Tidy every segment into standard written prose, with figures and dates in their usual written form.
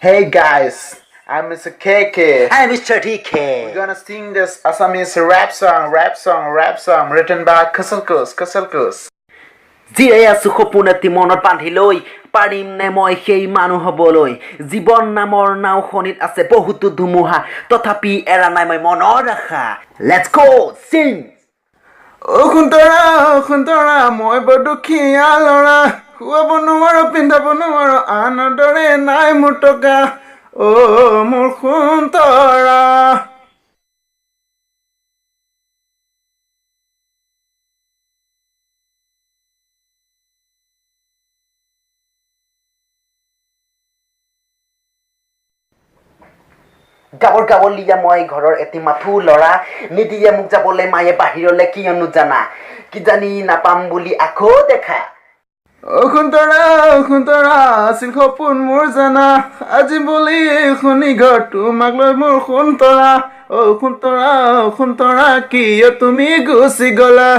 Hey guys, I'm Mr. KK. I'm Mr. We're TK. gonna sing this Assamese rap song written by Kusalkus. জীয়াই আছো সপোন এটি মনত বান্ধি লৈ পাৰিম নে মই সেই মানুহ হ'বলৈ জীৱন নামৰ নাওখনিত আছে বহুতো ধুমুহা তথাপি এৰা নাই মই মনৰ আশা লেটছ গো সিং খুন্তৰা মই বৰ দুখীয়া ল'ৰা খুৱাব নোৱাৰো পিন্ধাব নোৱাৰো আনৰ দৰে নাই মোৰ টকা মোৰ খুন্তৰা গাৱলীয়া মই ঘৰৰ এটি মাথো ল'ৰা নিদিয়ে মোক যাবলৈ মায়ে বাহিৰলৈ কিয়নো জানা কিজানি নাপাম বুলি আকৌ দেখা খুন্তৰা আছিল সপোন মোৰ জানা আজি বুলি শুনি ঘৰ তোমাক লৈ মোৰ খুন্তৰা কিয় তুমি গুচি গলা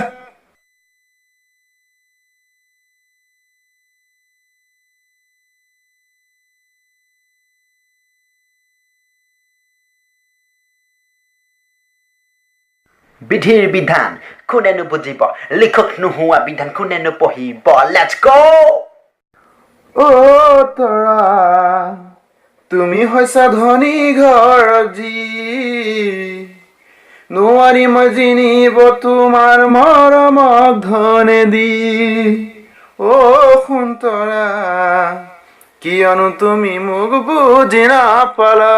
বিধিৰ বিধান কোনেনো বুজিব লিখক নোহোৱা বিধান কোনেনো পঢ়িব লেটছ গো তৰা তুমি হৈছা ধনী ঘৰ যি নোৱাৰি মই জিনিব তোমাৰ মৰমক ধনে দি খুন্তৰা কিয়নো তুমি মোক বুজি নাপালা